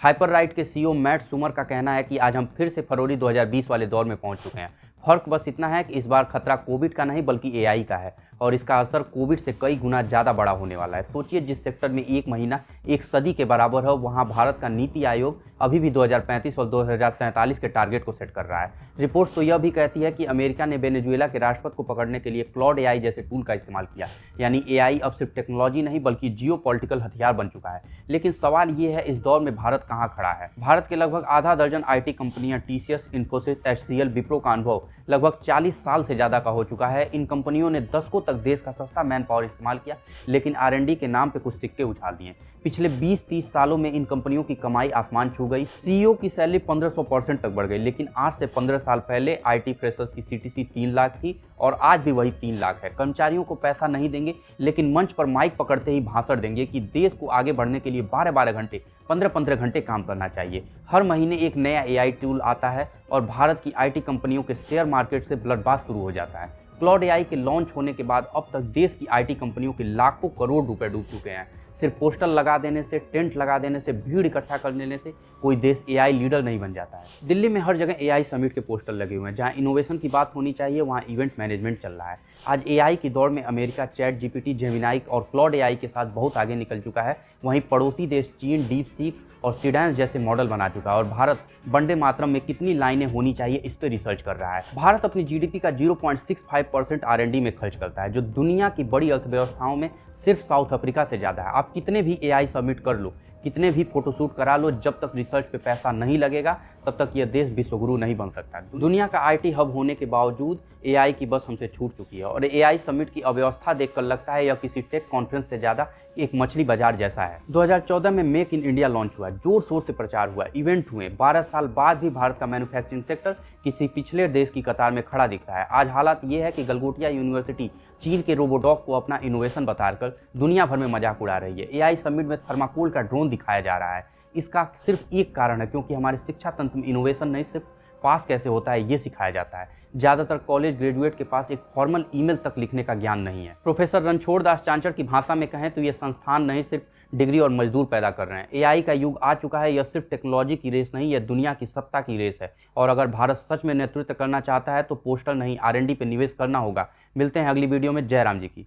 हाइपरराइट के CEO mat सुमर का कहना है कि आज हम फिर से फरवरी 2020 वाले दौर में पहुंच चुके हैं। फर्क बस इतना है कि इस बार खतरा कोविड का नहीं बल्कि एआई का है और इसका असर कोविड से कई गुना ज़्यादा बड़ा होने वाला है। सोचिए, जिस सेक्टर में एक महीना एक सदी के बराबर है, वहाँ भारत का नीति आयोग अभी भी 2035 और 2047 के टारगेट को सेट कर रहा है। रिपोर्ट्स तो यह भी कहती है कि अमेरिका ने वेनेजुएला के राष्ट्रपति को पकड़ने के लिए क्लॉड एआई जैसे टूल का इस्तेमाल किया। यानी एआई अब सिर्फ टेक्नोलॉजी नहीं बल्कि जियोपॉलिटिकल हथियार बन चुका है। लेकिन सवाल ये है, इस दौर में भारत कहाँ खड़ा है? भारत के लगभग आधा दर्जन आईटी कंपनियां टीसीएस, इन्फोसिस, एचसीएल, विप्रो का अनुभव लगभग 40 साल से ज़्यादा का हो चुका है। इन कंपनियों ने दशकों तक देश का सस्ता मैन पावर इस्तेमाल किया, लेकिन आरएनडी के नाम पे कुछ सिक्के उछाल दिए। पिछले 20-30 सालों में इन कंपनियों की कमाई आसमान छू गई। सीईओ की सैलरी 1500% तक बढ़ गई। लेकिन आज से 15 साल पहले आईटी फ्रेशर्स की सीटीसी 3 लाख थी और आज भी वही 3 लाख है। कर्मचारियों को पैसा नहीं देंगे, लेकिन मंच पर माइक पकड़ते ही भाषण देंगे कि देश को आगे बढ़ने के लिए 12-12 घंटे, 15-15 घंटे काम करना चाहिए। हर महीने एक नया एआई टूल आता है और भारत की आईटी कंपनियों के शेयर मार्केट से ब्लडबाथ शुरू हो जाता है। क्लाउड एआई के लॉन्च होने के बाद अब तक देश की आईटी कंपनियों के लाखों करोड़ रुपए डूब चुके हैं। सिर्फ पोस्टर लगा देने से, टेंट लगा देने से, भीड़ इकट्ठा कर लेने से कोई देश एआई लीडर नहीं बन जाता है। दिल्ली में हर जगह एआई समिट के पोस्टर लगे हुए हैं। जहां इनोवेशन की बात होनी चाहिए, वहां इवेंट मैनेजमेंट चल रहा है। आज एआई की दौड़ में अमेरिका चैट जीपीटी, जेमिनाई और क्लाउड एआई के साथ बहुत आगे निकल चुका है। वहीं पड़ोसी देश चीन डीप सीक और सीडेंस जैसे मॉडल बना चुका है और भारत वंदे मातरम में कितनी लाइनें होनी चाहिए इस पर रिसर्च कर रहा है। भारत अपनी जीडीपी का 0.65% आरएनडी में खर्च करता है, जो दुनिया की बड़ी अर्थव्यवस्थाओं में सिर्फ साउथ अफ्रीका से ज़्यादा है। आप कितने भी एआई सबमिट कर लो, कितने भी फोटोशूट करा लो, जब तक रिसर्च पे पैसा नहीं लगेगा तब तक यह देश विश्वगुरु नहीं बन सकता। दुनिया का आईटी हब होने के बावजूद एआई की बस हमसे छूट चुकी है और एआई समिट की अव्यवस्था देखकर लगता है यह किसी टेक कॉन्फ्रेंस से ज़्यादा एक मछली बाजार जैसा है। 2014 में मेक इन इंडिया लॉन्च हुआ, जोर शोर से प्रचार हुआ, इवेंट हुए। 12 साल बाद भी भारत का मैन्युफैक्चरिंग सेक्टर किसी पिछले देश की कतार में खड़ा दिखता है। आज हालात ये है कि गलगोटिया यूनिवर्सिटी चीन के रोबोडॉग को अपना इनोवेशन बताकर दुनिया भर में मजाक उड़ा रही है। एआई समिट में थर्माकोल का ड्रोन दिखाया जा रहा है। इसका सिर्फ एक कारण है, क्योंकि हमारे शिक्षा तंत्र में इनोवेशन नहीं, सिर्फ पास कैसे होता है ये सिखाया जाता है। ज़्यादातर कॉलेज ग्रेजुएट के पास एक फॉर्मल ईमेल तक लिखने का ज्ञान नहीं है। प्रोफेसर रणछोड़ दास चांचड़ की भाषा में कहें तो ये संस्थान नहीं, सिर्फ डिग्री और मजदूर पैदा कर रहे हैं। एआई का युग आ चुका है। यह सिर्फ टेक्नोलॉजी की रेस नहीं, यह दुनिया की सत्ता की रेस है। और अगर भारत सच में नेतृत्व करना चाहता है तो पोस्टर नहीं, आरएनडी पे निवेश करना होगा। मिलते हैं अगली वीडियो में। जय राम जी की।